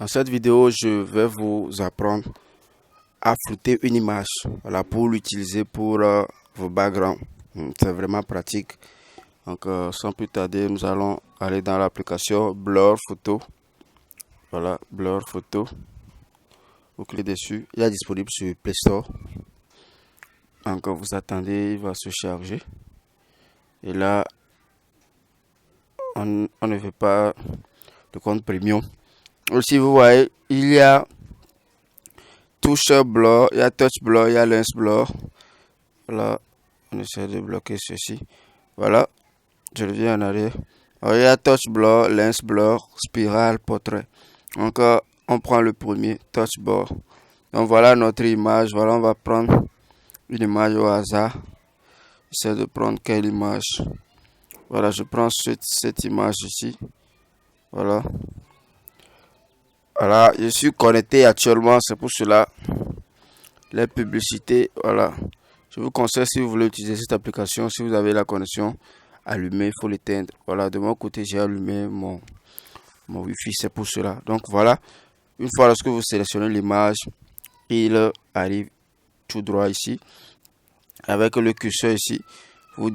Dans cette vidéo, je vais vous apprendre à flouter une image, voilà, pour l'utiliser pour vos backgrounds. C'est vraiment pratique. Donc, sans plus tarder, nous allons aller dans l'application Blur Photo. Voilà, Blur Photo. Vous cliquez dessus. Il est disponible sur Play Store. Donc, vous attendez, il va se charger. Et là, on ne veut pas le compte premium. Aussi, vous voyez, il y a touche blur, il y a touch blur, il y a lens blur. Voilà, on essaie de bloquer ceci. Voilà, je reviens en arrière. Alors, il y a touch blur, lens blur, spirale, portrait. Donc, on prend le premier, touch blur. Donc, voilà notre image. Voilà, on va prendre une image au hasard. J'essaie de prendre quelle image. Voilà, je prends cette image ici. Voilà. Voilà, je suis connecté actuellement, c'est pour cela. Les publicités, voilà. Je vous conseille, si vous voulez utiliser cette application, si vous avez la connexion allumée, il faut l'éteindre. Voilà, de mon côté, j'ai allumé mon Wi-Fi, c'est pour cela. Donc voilà, une fois lorsque vous sélectionnez l'image, il arrive tout droit ici. Avec le curseur ici, vous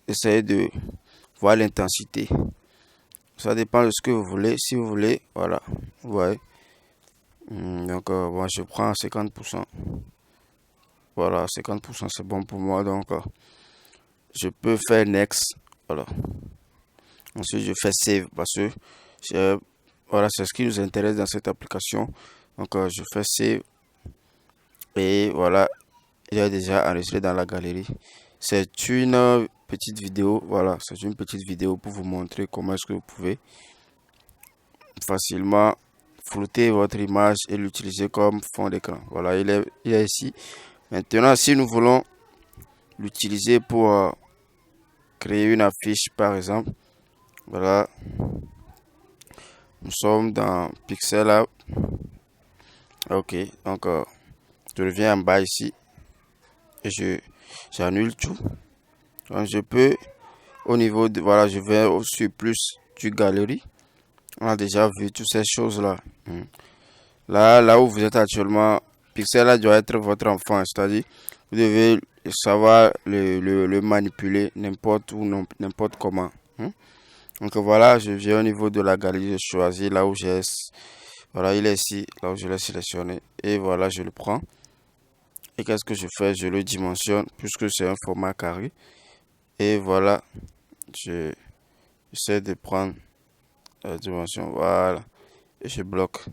essayez de voir l'intensité. Ça dépend de ce que vous voulez. Si vous voulez, voilà, vous voyez. Donc, bon, je prends 50%. Voilà, 50% c'est bon pour moi. Donc, je peux faire Next. Voilà. Ensuite, je fais Save parce que voilà, c'est ce qui nous intéresse dans cette application. Donc, je fais Save. Et voilà, il est déjà enregistré dans la galerie. C'est une petite vidéo. Voilà, c'est une petite vidéo pour vous montrer comment est-ce que vous pouvez facilement flouter votre image et l'utiliser comme fond d'écran. Voilà, il est ici. Maintenant, si nous voulons l'utiliser pour créer une affiche, par exemple, voilà, nous sommes dans Pixel App. Ok, donc je reviens en bas ici et j'annule tout. Donc je peux, au niveau de, voilà, je vais sur plus du galerie. On a déjà vu toutes ces choses là. Là où vous êtes actuellement, Pixel là doit être votre enfant, c'est-à-dire vous devez savoir le manipuler n'importe où, n'importe comment. Donc voilà, je viens au niveau de la galerie, je choisis là où j'ai, voilà, il est ici, là où je l'ai sélectionné, et voilà, je le prends. Et qu'est-ce que je fais? Je le dimensionne puisque c'est un format carré. Et voilà, j'essaie de prendre la dimension, voilà, et je bloque.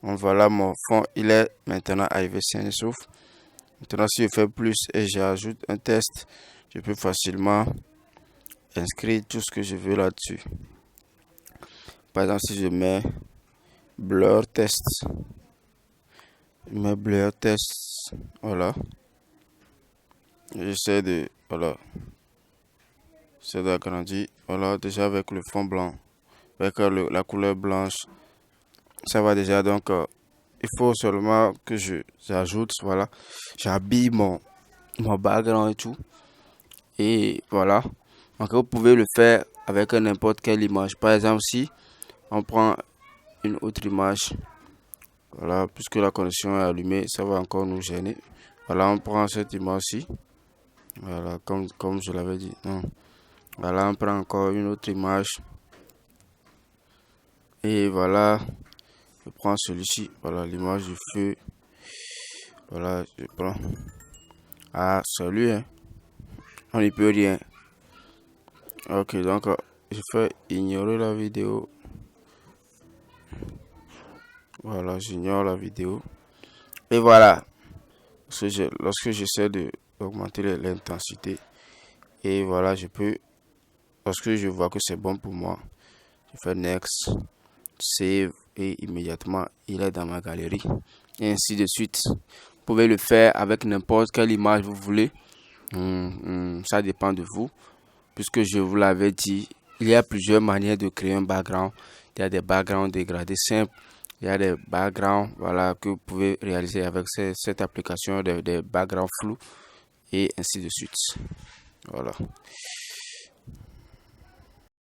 Donc voilà, mon fond, il est maintenant arrivé sain et sauf. Maintenant, si je fais plus et j'ajoute un test, je peux facilement inscrire tout ce que je veux là-dessus. Par exemple, si je mets blur test, voilà. J'essaie de, voilà, j'essaie d'agrandir, voilà, déjà avec le fond blanc, avec la couleur blanche, ça va déjà. Donc, il faut seulement que j'ajoute, voilà, j'habille mon background et tout. Et voilà. Donc, vous pouvez le faire avec n'importe quelle image. Par exemple, si on prend une autre image, voilà, puisque la connexion est allumée, ça va encore nous gêner. Voilà, on prend cette image-ci. Voilà, comme je l'avais dit. Non. Voilà, on prend encore une autre image. Et voilà, je prends celui-ci. Voilà, l'image du feu. Voilà, je prends. Ah, salut, hein. On n'y peut rien. Ok, donc, je fais ignorer la vidéo. Voilà, j'ignore la vidéo. Et voilà, lorsque j'essaie d'augmenter l'intensité, et voilà, lorsque je vois que c'est bon pour moi, je fais Next, Save, et immédiatement, il est dans ma galerie. Et ainsi de suite. Vous pouvez le faire avec n'importe quelle image vous voulez. Ça dépend de vous. Puisque je vous l'avais dit, il y a plusieurs manières de créer un background. Il y a des backgrounds dégradés simples. Il y a des backgrounds, voilà, que vous pouvez réaliser avec cette application, des backgrounds flous et ainsi de suite. Voilà.